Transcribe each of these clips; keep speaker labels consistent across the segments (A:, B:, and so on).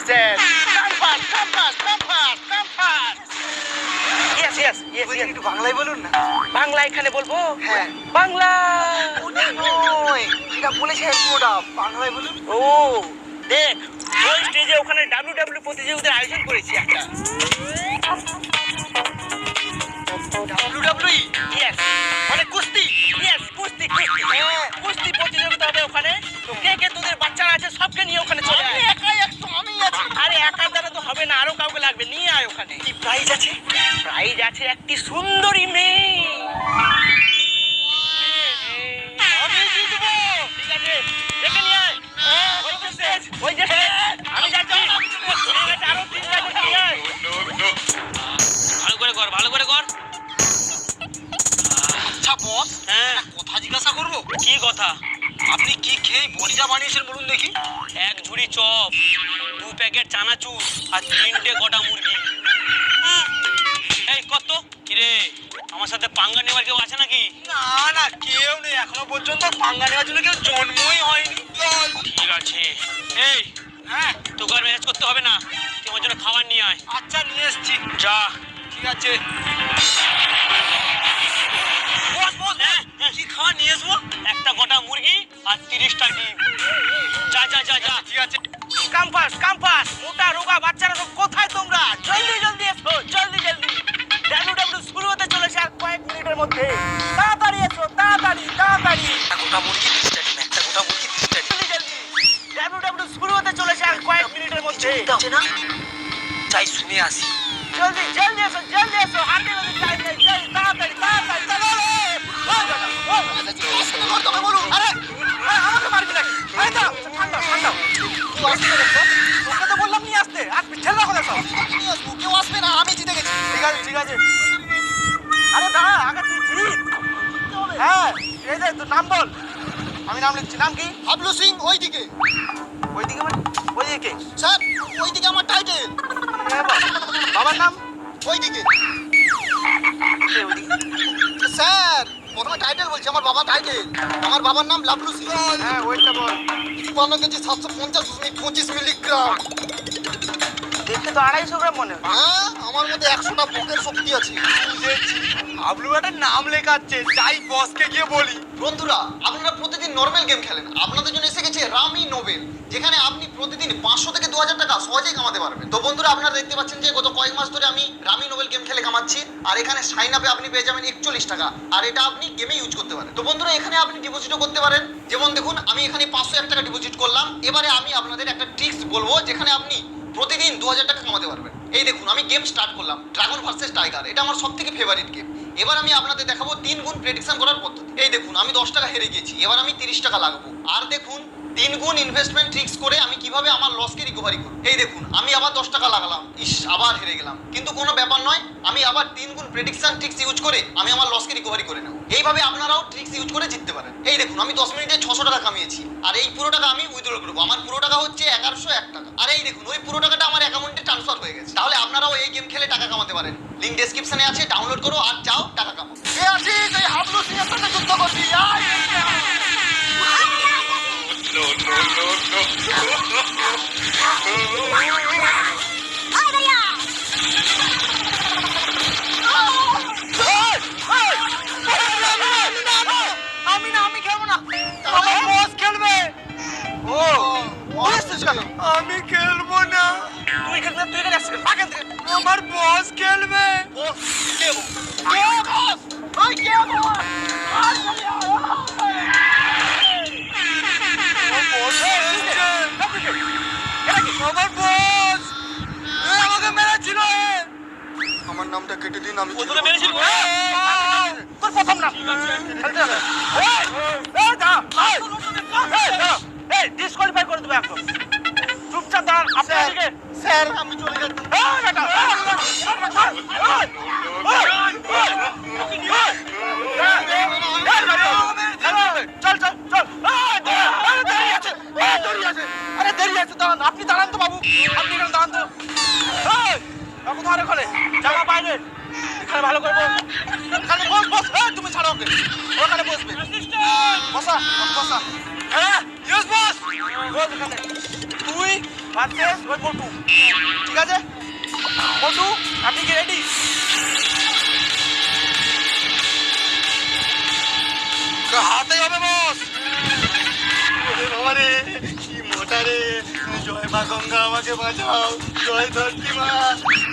A: listen. Come fast. Yes.
B: একটু বাংলায় বলুন না।
A: বাংলা এখানে বলবো?
B: হ্যাঁ।
A: বাংলা।
B: ওটা নয়, যেটা বলেছেন ওটা বাংলায় বলুন।
A: ও দেখ, ওই স্টেজে ওখানে ডাব্লিউডাব্লিউ প্রতিযোগিতার আয়োজন করেছি একটা।
B: WWE?
A: ইয়েস,
B: মানে কুস্তি?
A: ইয়েস, কুস্তি। কুস্তি প্রতিযোগিতা হবে ওখানে। তো কে তোদের বাচ্চারা আছে সবকে নিয়ে ওখানে চলে আয়।
B: আমি আছি।
A: আরে একার দ্বারা তো হবে না, আরো কাউকে লাগবে, নিয়ে আয় ওখানে।
B: কি প্রাইজ আছে?
A: প্রাইজ আছে একটি সুন্দরী মেয়ে।
B: আমি জিতবো।
A: ঠিক আছে, দেখে নিয়ে আয়। ওই যে আমি যাচ্ছি। ঠিক আছে, আরো 3 টা দেখে নিয়ে আয়। ভালো করে কর।
B: আচ্ছা বস,
A: হ্যাঁ,
B: কথা জিজ্ঞাসা করবো?
A: কি কথা?
B: আপনি কি খেয়ে বড়িটা বানিয়েছেন বলুন দেখি?
A: 1 ঝুড়ি চপ, 2 প্যাকেট চানাচুর আর 3টে গোটা মুরগি। এই কত? কিরে, আমার সাথে পাঙ্গা নেওয়ার কেউ আছে নাকি?
B: না কেউ নেই, এখনো পর্যন্ত পাঙ্গা নেওয়ার জন্য কেউ জন্মই হয়নি।
A: ঠিক আছে। এই
B: হ্যাঁ,
A: তোকে আর ম্যানেজ করতে হবে না, তুই আমার জন্য খাবার নিয়ে আয়।
B: আচ্ছা নিয়ে এসছি।
A: যা।
B: ঠিক আছে। বস কি খাওয়া নিয়ে আসবো?
A: একটা গোটা মুরগি আর 30টা ডিম। যা।
B: ঠিক আছে।
A: কাম্পাস মোটা রোগা বাচ্চারা সব কোথায় তোমরা? জলদি এসো, জলদি। ডাব্লিউডাব্লিউ শুরু হতে চলেছে আর কয়েক মিনিটের মধ্যে। তাড়াতাড়ি এসো, তাড়াতাড়ি।
B: একটা গোটা মুরগি 30টা ডিম, একটা গোটা মুরগি 30টা ডিম।
A: জলদি। ডাব্লিউডাব্লিউ শুরু হতে চলেছে আর কয়েক মিনিটের মধ্যে।
B: হচ্ছে না? যাই শুনে আসি।
A: জলদি এসো, হাতে টাইম নেই। তাড়াতাড়ি। আমাকে মারবি নাকি? ঠান্ডা। তোকে তো বললাম নিয়ে আসতে, আর ছেলে রাখো দেখো।
B: কেউ আসবে না, আমি জিতে গেছি।
A: ঠিক আছে। আরে দাঁড়া, আগে তুই জিত। হ্যাঁ, এই যে তোর নাম বল। আমি নাম লিখছি। নাম কি?
B: হাবলু সিং ওইদিকে।
A: ওইদিকে মানে? ওইদিকে?
B: স্যার ওইদিকে আমার টাইটেল।
A: বাবার নাম?
B: ওইদিকে।
A: ওইদিকে?
B: স্যার প্রথমে টাইটেল বলছি, আমার বাবার টাইটেল। আমার বাবার নাম লাবলু সিং।
A: হ্যাঁ, ওইটা বল।
B: 52 কেজি 750.25 মিলিগ্রাম।
A: দেখে তো 250 গ্রাম মনে হয়।
B: হ্যাঁ, আমার মধ্যে 100টা বুকের শক্তি আছে। হাবলু একটা নাম লেখাচ্ছে, যাই বসকে গিয়ে বলি। বন্ধুরা, আপনারা প্রতিদিন নরমাল গেম খেলেন, আপনাদের জন্য এসে গেছে রামি নোবেল, যেখানে আপনি প্রতিদিন 500 থেকে 2000 টাকা সহজেই কামাতে পারবেন। তো বন্ধুরা, আপনারা দেখতে পাচ্ছেন যে গত কয়েক মাস ধরে আমি রামি নোবেল গেম খেলে কামাচ্ছি, আর এখানে সাইন আপে আপনি পেয়ে যাবেন 41 টাকা, আর এটা আপনি গেমে ইউজ করতে পারেন। তো বন্ধুরা, এখানে আপনি ডিপোজিটও করতে পারেন। যেমন দেখুন, আমি এখানে 501 টাকা ডিপোজিট করলাম। এবারে আমি আপনাদের একটা ট্রিক্স বলবো, যেখানে আপনি প্রতিদিন 2000 টাকা কামাতে পারবেন। এই দেখুন, আমি গেম স্টার্ট করলাম, ড্রাগন ভার্সেস টাইগার। এটা আমার সবথেকে ফেভারিট গেম। এবার আমি আপনাদের দেখাবো 3 গুণ প্রেডিকশন করার পদ্ধতি। এই দেখুন, আমি 10 টাকা হেরে গেছি, এবার আমি 30 টাকা লাগাবো। আর দেখুন, 3 গুণ ইনভেস্টমেন্ট ট্রিক্স করে আমি কিভাবে আমার লসকে রিকভারি করব। এই দেখুন, আমি আবার 10 টাকা লাগালাম, আবার হেরে গেলাম, কিন্তু কোনো ব্যাপার নয়, আমি আবার 3 গুণ প্রেডিকশন ট্রিক্স ইউজ করে আমি আমার লসকে রিকভারি করে নেব। এইভাবে আপনারাও ট্রিক্স ইউজ করে জিততে পারেন। এই দেখুন, আমি 10 মিনিটে 600 টাকা কামিয়েছি, আর এই পুরো টাকা আমি উইথড্র করবো। আমার পুরো টাকা হচ্ছে 1101 টাকা। আর এই দেখুন, ওই পুরো টাকাটা আমার অ্যাকাউন্টে ট্রান্সফার হয়ে গেছে। তাহলে আপনারাও এই গেম খেলে টাকা কামাতে পারেন। লিংক ডেসক্রিপশনে আছে, ডাউনলোড করো আর যাও টাকা কামাও। কে আছিস? এই হাবলু সিং এর সাথে যুদ্ধ করবি? আয়। আমি খেলবো না, আমার বস খেলবে। আমি খেলবো না। তুই খেলবে? তুই এখানে আসছিস? আমার বস খেলবে। কে বস? কে বস? আমার বস আমাকে মেরেছিল। আমার নামটা কেটে দিন, আমি তোকে মেরেছিল। তোর প্রথম নাম ডিসকোয়ালিফাই করে দেবো একদম। চুপচাপ দাঁড়ান। আপনাকে স্যার আমি চলে যাচ্ছি। দেরি আছে, দাঁড়ান। আপনি দাঁড়ান তো বাবু, আপনি এখানে দাঁড়ান তো। এখন ধরে খোলে জামা বাইরে, এখানে ভালো করে এখানে বস। তুমি ছাড়ো ওকে, ওখানে বসবে। বসা। হ্যাঁ, ইয়েস বস। তুই
A: ভার্সেস ওই মোটু। ঠিক আছে মোটু, আপনি কি রেডি?
B: হাতেই হবে বস। ওরে বাবা রে, কি মোটা রে। জয় মা গঙ্গা, আমাকে বাঁচাও। জয় ধরতি মা,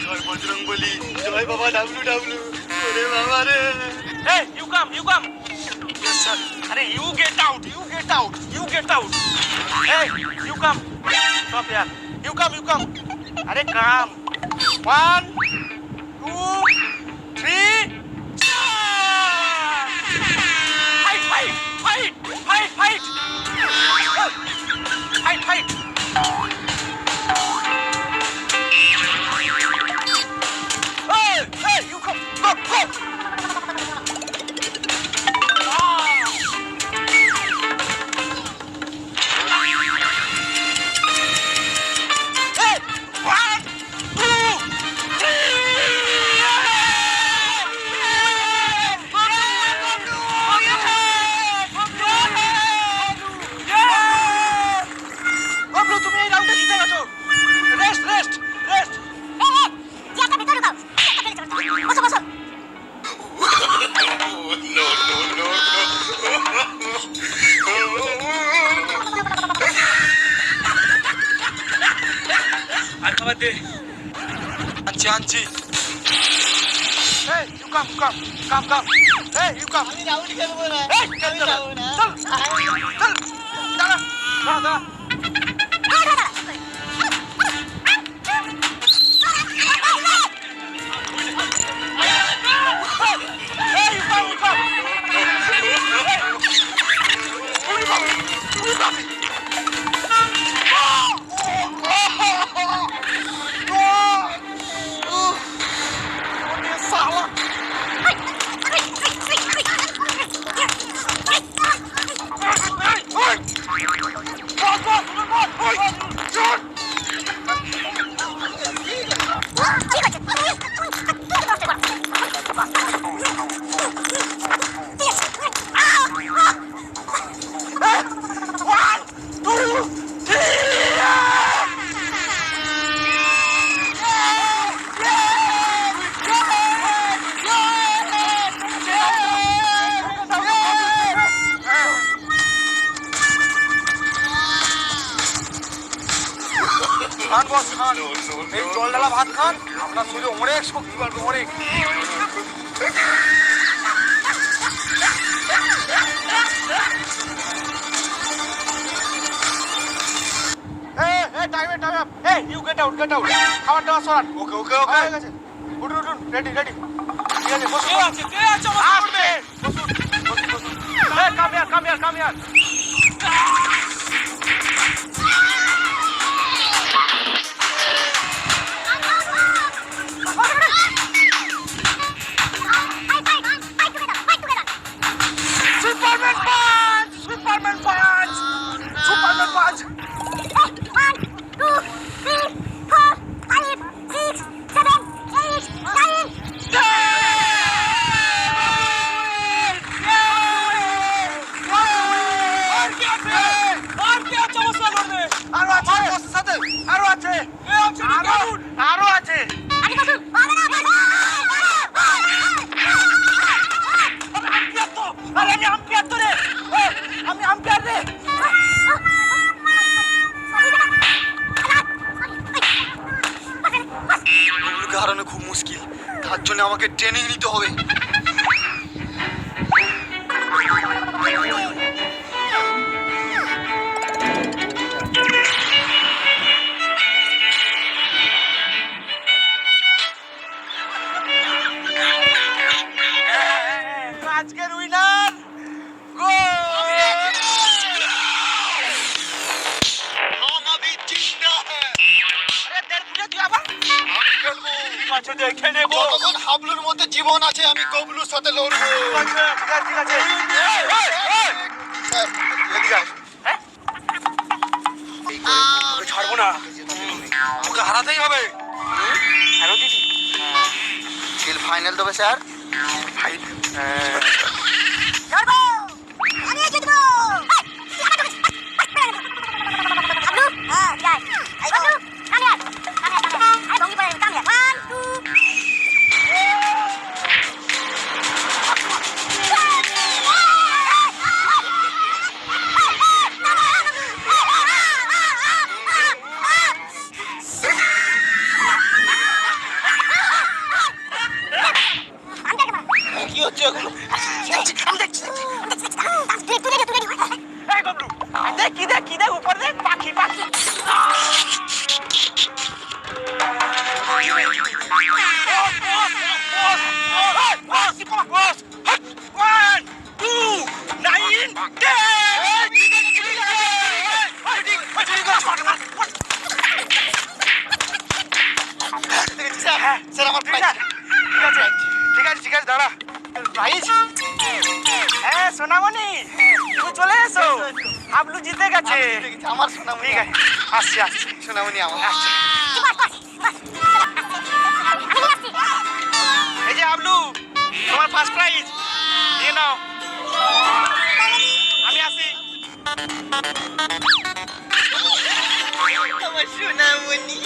B: জয় বজরং বলি, জয় বাবা ডাবলু ডাবলু। ওরে বাবা রে।
A: Hey, you come.
B: Yes, sir.
A: Arey, you get out. Hey, you come. Stop here. You come. Arey, come. 1, 2, 3. Start! Fight. Fight. Hey, you come. Go. Hey, 1, 2, 3. Bablu, তুমি এই রাউন্ডে জিতে গেছো। রেস্ট। আর খাবার দে।
B: আনছি।
A: Hey, you come. Hey, you come.
C: আমি round খেলবো না।
A: Hey,
C: আমি যাবো না।
A: চল। দাঁড়া। Hey, you come. খান বস খান, এই জল ঢালা ভাত খান, আপনার শরীরে অনেক শক্তি বাড়বে, অনেক। Time up. এই ইউ গেট আউট। খাবার দাবার সরান।
B: ওকে
A: হয়ে গেছে। উঠুন রেডি। ঠিক আছে বসুন। কে আছে বসুন। এই কাম হিয়ার। Superman punch!
D: 1, 2, 3, 4, 5, 6, 7, 8, 9.
A: আরো আছে। আরে আমি আম্পায়ার তো রে। আমি আম্পায়ার রে।
B: ওগুলোকে হারানো খুব মুশকিল, তার জন্য আমাকে ট্রেনিং নিতে হবে।
A: আজকের উইনার দেখে নেবো।
B: যতক্ষণ হাবলুর মধ্যে জীবন আছে আমি গবলুর সাথে লড়বো।
A: ঠিক আছে। ছাড়বো না,
B: আমাকে হারাতেই হবে। ছিল ফাইনাল তবে স্যার।
D: লড়বো, আমি জিতবো। হ্যাঁ, যাই।
A: আমি দেখছি এই বাবলু দেখ কি দেখ উপর দেখ পাখি পাখি
B: স্যার আমার প্রাইজ
A: ঠিক আছে দাঁড়া প্রাইজ হ্যাঁ সোনামণি তুমি চলে এসো হাবলু জিতে গেছে
B: আমার সোনামণি
A: ঠিক আছে আসছি
B: সোনামণি আমার
A: আসছি এই যে হাবলু তোমার ফার্স্ট প্রাইজ নিয়ে নাও আমি আসি
B: আমার সোনামণি